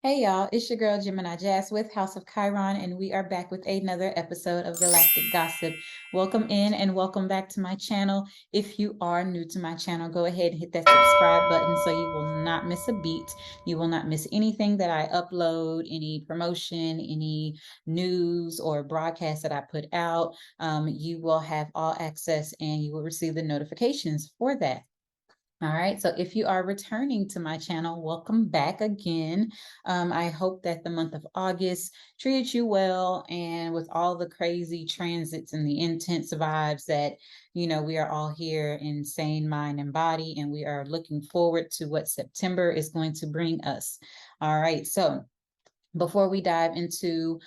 Hey y'all, it's your girl Gemini Jazz with House of Chiron, and we are back with another episode of Galactic Gossip. Welcome in and welcome back to my channel. If you are new to my channel, go ahead and hit that subscribe button so you will not miss a beat. You will not miss anything that I upload, any promotion, any news or broadcast that I put out. You will have all access and you will receive the notifications for that. All right, so if you are returning to my channel, welcome back again. I hope that the month of August treated you well, and with all the crazy transits and the intense vibes that, we are all here in sane mind and body, and we are looking forward to what September is going to bring us. All right, so before we dive into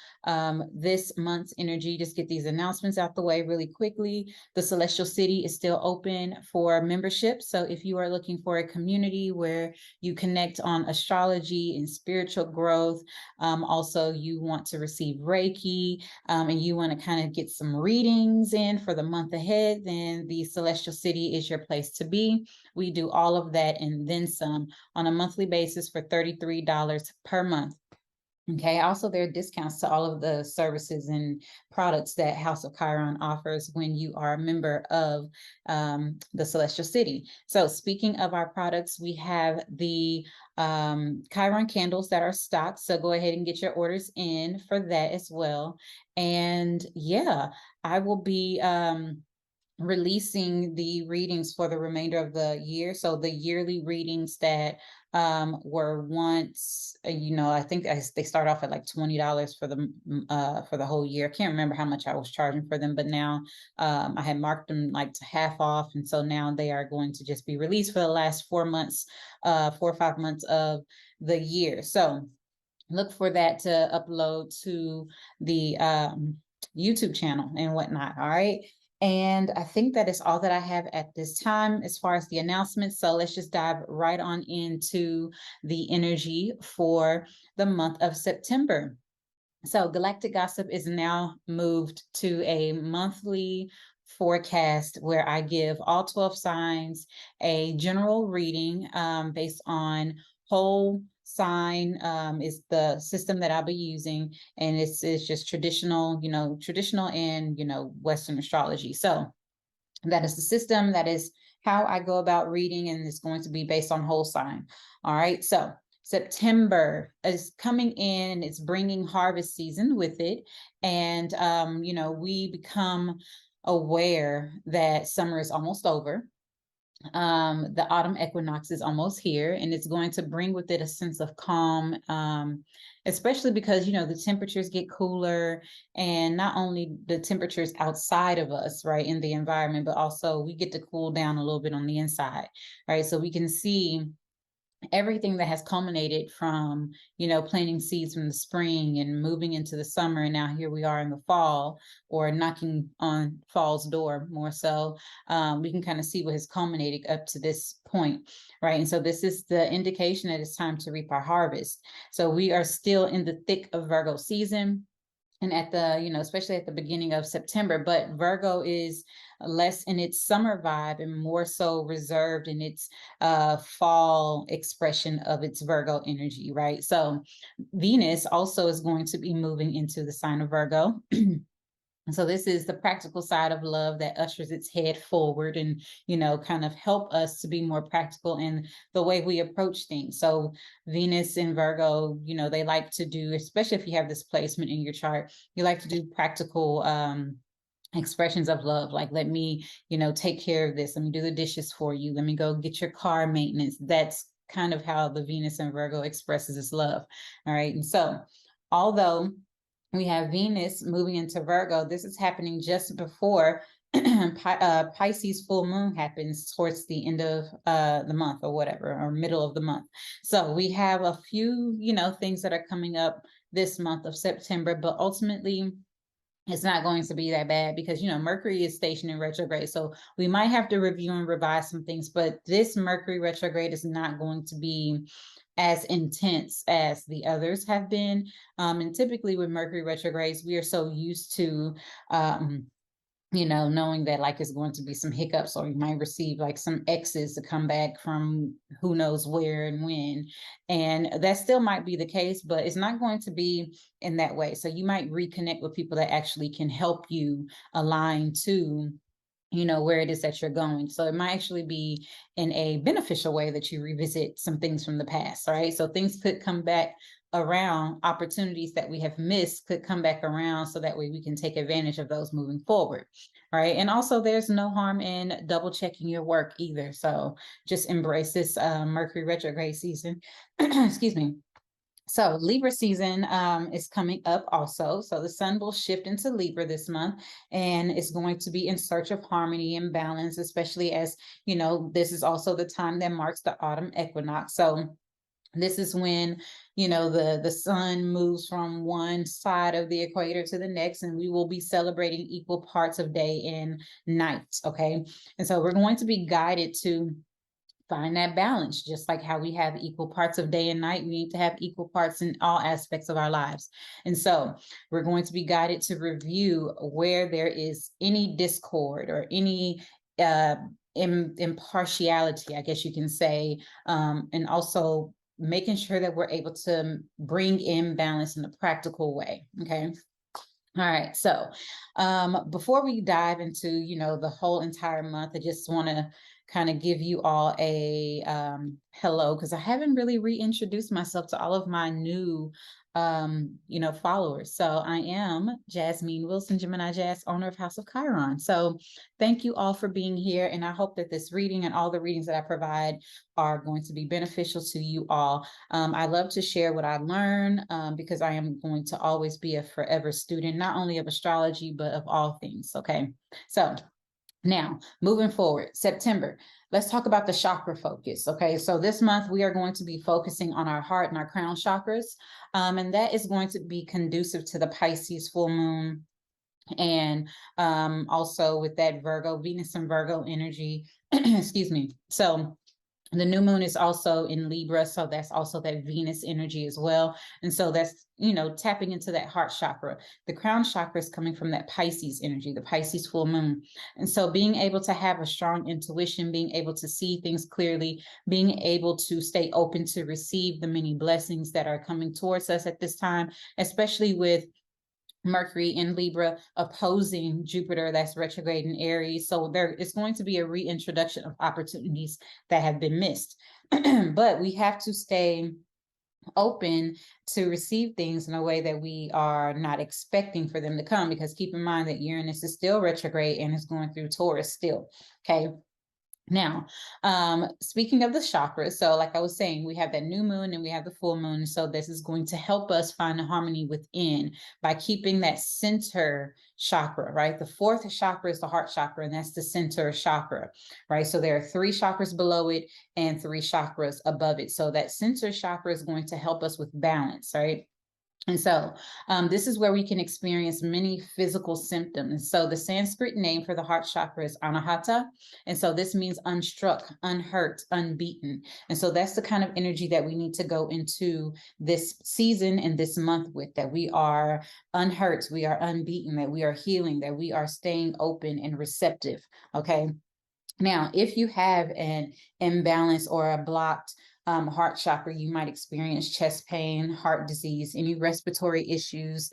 this month's energy, just get these announcements out the way really quickly. The Celestial City is still open for membership. So if you are looking for a community where you connect on astrology and spiritual growth, also you want to receive Reiki, and you want to kind of get some readings in for the month ahead, then the Celestial City is your place to be. We do all of that and then some on a monthly basis for $33 per month. Okay, also there are discounts to all of the services and products that House of Chiron offers when you are a member of the Celestial City. So speaking of our products, we have the Chiron candles that are stocked. So go ahead and get your orders in for that as well. And yeah, I will be releasing the readings for the remainder of the year. So the yearly readings that were once, I think they start off at like $20 for the whole year. I can't remember how much I was charging for them, but now I had marked them like to half off, and so now they are going to just be released for the last 4 months, 4 or 5 months of the year. So look for that to upload to the YouTube channel and whatnot. All right. And I think that is all that I have at this time as far as the announcements. So let's just dive right on into the energy for the month of September. So Galactic Gossip is now moved to a monthly forecast where I give all 12 signs a general reading based on whole sign is the system that I'll be using, and it's just traditional, traditional and Western astrology. So that is the system, that is how I go about reading, and it's going to be based on whole sign. All right, so September is coming in and it's bringing harvest season with it. And, we become aware that summer is almost over. The autumn equinox is almost here, and it's going to bring with it a sense of calm, especially because the temperatures get cooler, and not only the temperatures outside of us, right, in the environment, but also we get to cool down a little bit on the inside, right? So we can see everything that has culminated from planting seeds from the spring and moving into the summer, and now here we are in the fall, or knocking on fall's door more so. We can kind of see what has culminated up to this point, right? And so this is the indication that it's time to reap our harvest. So we are still in the thick of Virgo season, and at the especially at the beginning of September, but Virgo is less in its summer vibe and more so reserved in its fall expression of its Virgo energy, right? So Venus also is going to be moving into the sign of Virgo. So this is the practical side of love that ushers its head forward and, kind of help us to be more practical in the way we approach things. So Venus in Virgo, they like to do, especially if you have this placement in your chart, you like to do practical expressions of love. Like, let me, take care of this. Let me do the dishes for you. Let me go get your car maintenance. That's kind of how the Venus in Virgo expresses its love. All right. And so although we have Venus moving into Virgo, this is happening just before Pisces full moon happens towards the end of the month or whatever, or middle of the month. So we have a few, things that are coming up this month of September, but ultimately it's not going to be that bad because, Mercury is stationed in retrograde. So we might have to review and revise some things, but this Mercury retrograde is not going to be as intense as the others have been. And typically with Mercury retrogrades, we are so used to you know, knowing that like it's going to be some hiccups, or you might receive like some X's to come back from who knows where and when. And that still might be the case, but it's not going to be in that way. So you might reconnect with people that actually can help you align to, you know, where it is that you're going. So it might actually be in a beneficial way that you revisit some things from the past, right? So things could come back around, opportunities that we have missed could come back around, so that way we can take advantage of those moving forward, right? And also there's no harm in double checking your work either. So just embrace this Mercury retrograde season. Excuse me. So Libra season is coming up also. So the sun will shift into Libra this month, and it's going to be in search of harmony and balance, especially as, you know, this is also the time that marks the autumn equinox. So this is when, you know, the sun moves from one side of the equator to the next, and we will be celebrating equal parts of day and night. Okay. And so we're going to be guided to find that balance, just like how we have equal parts of day and night. We need to have equal parts in all aspects of our lives. And so we're going to be guided to review where there is any discord or any impartiality, I guess you can say, and also making sure that we're able to bring in balance in a practical way. Okay. All right. So before we dive into, you know, the whole entire month, I just want to kind of give you all a hello, because I haven't really reintroduced myself to all of my new you know, followers. So I am Jasmeen Wilson, Gemini Jazz, owner of House of Chiron. So thank you all for being here, and I hope that this reading and all the readings that I provide are going to be beneficial to you all. I love to share what I learn, because I am going to always be a forever student, not only of astrology, but of all things. Okay. So now, moving forward, September, let's talk about the chakra focus. Okay, so this month we are going to be focusing on our heart and our crown chakras, and that is going to be conducive to the Pisces full moon, and also with that Virgo, Venus and Virgo energy. Excuse me. So the new moon is also in Libra, so that's also that Venus energy as well. And so that's, you know, tapping into that heart chakra. The crown chakra is coming from that Pisces energy, the Pisces full moon. And so being able to have a strong intuition, being able to see things clearly, being able to stay open to receive the many blessings that are coming towards us at this time, especially with Mercury in Libra opposing Jupiter, that's retrograde in Aries. So there is going to be a reintroduction of opportunities that have been missed. But we have to stay open to receive things in a way that we are not expecting for them to come, because keep in mind that Uranus is still retrograde and is going through Taurus still. Okay. Now, speaking of the chakras, so like I was saying, we have that new moon and we have the full moon. So this is going to help us find the harmony within by keeping that center chakra, right? The fourth chakra is the heart chakra, and that's the center chakra, right? So there are 3 chakras below it and 3 chakras above it. So that center chakra is going to help us with balance, right? And so this is where we can experience many physical symptoms. So the Sanskrit name for the heart chakra is Anahata. And so this means unstruck, unhurt, unbeaten. And so that's the kind of energy that we need to go into this season and this month with, that we are unhurt, we are unbeaten, that we are healing, that we are staying open and receptive. Okay. Now, if you have an imbalance or a blocked heart chakra, you might experience chest pain, heart disease, any respiratory issues,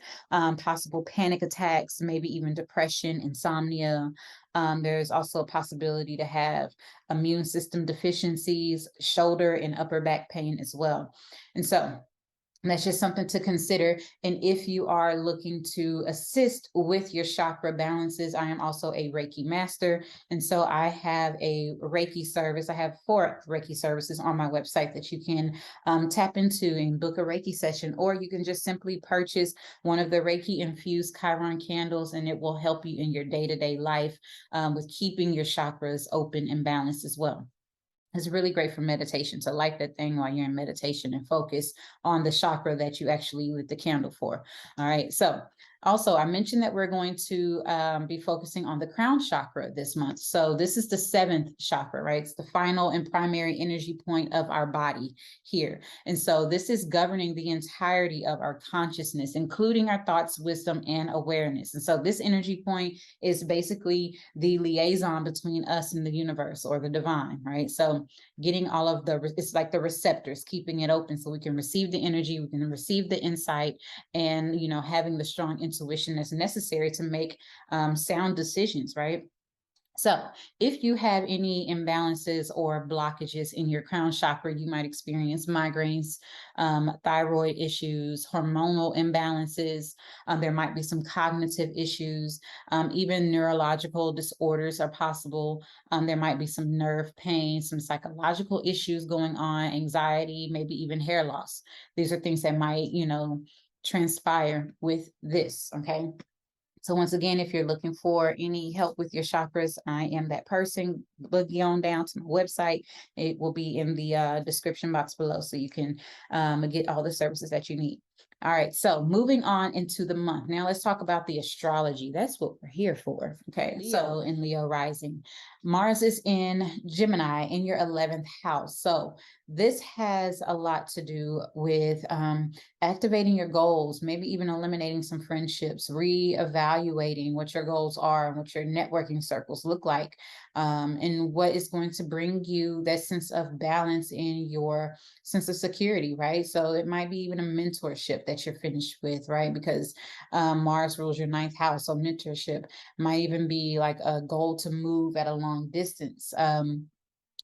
possible panic attacks, maybe even depression, insomnia. There's also a possibility to have immune system deficiencies, shoulder and upper back pain as well. And so that's just something to consider. And if you are looking to assist with your chakra balances, I am also a Reiki master. And so I have a Reiki service. I have 4 Reiki services on my website that you can tap into and book a Reiki session, or you can just simply purchase one of the Reiki infused Chiron candles, and it will help you in your day-to-day life with keeping your chakras open and balanced as well. It's really great for meditation, to light that thing while you're in meditation and focus on the chakra that you actually lit the candle for. All right. So Also, I mentioned that we're going to be focusing on the crown chakra this month. So this is the 7th chakra, right? It's the final and primary energy point of our body here. And so this is governing the entirety of our consciousness, including our thoughts, wisdom, and awareness. And so this energy point is basically the liaison between us and the universe or the divine, right? So getting all of it's like the receptors, keeping it open so we can receive the energy, we can receive the insight, and having the strong intuition that's necessary to make sound decisions, right? So if you have any imbalances or blockages in your crown chakra, you might experience migraines, thyroid issues, hormonal imbalances. There might be some cognitive issues, even neurological disorders are possible. There might be some nerve pain, some psychological issues going on, anxiety, maybe even hair loss. These are things that might, transpire with this, okay? So once again, if you're looking for any help with your chakras, I am that person. Look on down to my website. It will be in the description box below, so you can get all the services that you need. All right, so moving on into the month. Now let's talk about the astrology. That's what we're here for. Okay, Leo. So in Leo rising, Mars is in Gemini in your 11th house. So this has a lot to do with activating your goals, maybe even eliminating some friendships, reevaluating what your goals are and what your networking circles look like, and what is going to bring you that sense of balance in your sense of security, right? So it might be even a mentorship that you're finished with, right? Because Mars rules your 9th house. So mentorship might even be like a goal to move at a long distance.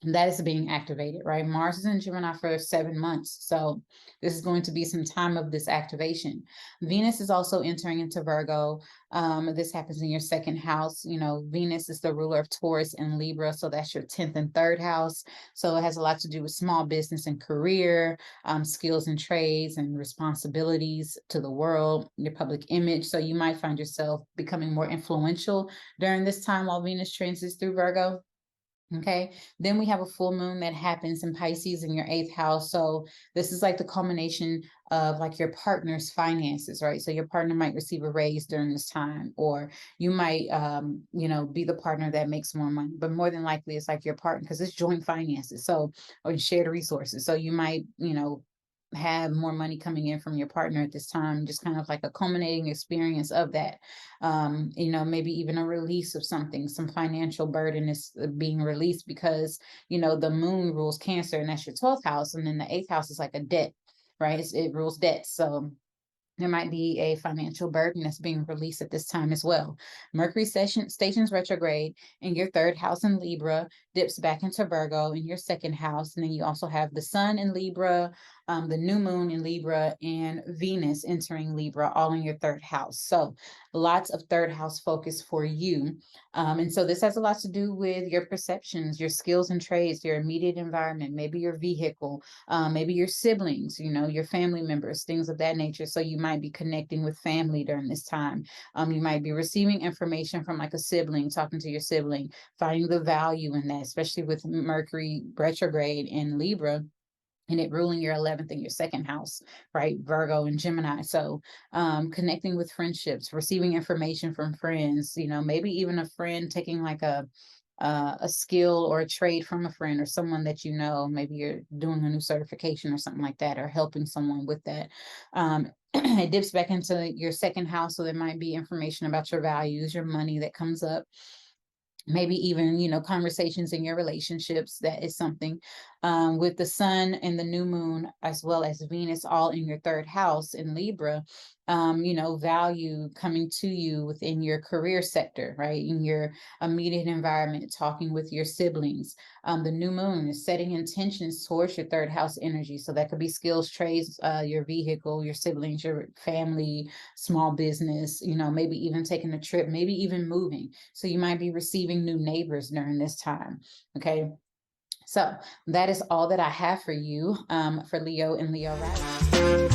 That is being activated, right? Mars is in Gemini for 7 months. So this is going to be some time of this activation. Venus is also entering into Virgo. This happens in your 2nd house. Venus is the ruler of Taurus and Libra. So that's your 10th and 3rd house. So it has a lot to do with small business and career, skills and trades and responsibilities to the world, your public image. So you might find yourself becoming more influential during this time while Venus transits through Virgo. Okay, then we have a full moon that happens in Pisces in your 8th house. So this is like the culmination of like your partner's finances, right? So your partner might receive a raise during this time, or you might, be the partner that makes more money, but more than likely it's like your partner because it's joint finances. So, or shared resources. So you might, have more money coming in from your partner at this time, just kind of like a culminating experience of that. Maybe even a release of something, some financial burden is being released because, the moon rules Cancer and that's your 12th house. And then the 8th house is like a debt, right? It rules debt. So there might be a financial burden that's being released at this time as well. Mercury stations retrograde in your 3rd house in Libra, dips back into Virgo in your 2nd house. And then you also have the sun in Libra, the new moon in Libra, and Venus entering Libra, all in your 3rd house. So lots of 3rd house focus for you. And so this has a lot to do with your perceptions, your skills and trades, your immediate environment, maybe your vehicle, maybe your siblings, your family members, things of that nature. So you might be connecting with family during this time. You might be receiving information from like a sibling, talking to your sibling, finding the value in that, especially with Mercury retrograde in Libra and it ruling your 11th and your 2nd house, right? Virgo and Gemini. So connecting with friendships, receiving information from friends, maybe even a friend taking like a skill or a trade from a friend or someone that maybe you're doing a new certification or something like that, or helping someone with that. It dips back into your 2nd house. So there might be information about your values, your money that comes up. Maybe even, conversations in your relationships. That is something with the sun and the new moon, as well as Venus, all in your 3rd house in Libra. Value coming to you within your career sector, right? In your immediate environment, talking with your siblings. The new moon is setting intentions towards your 3rd house energy. So that could be skills, trades, your vehicle, your siblings, your family, small business, maybe even taking a trip, maybe even moving. So you might be receiving new neighbors during this time. Okay. So that is all that I have for you for Leo and Leo rising.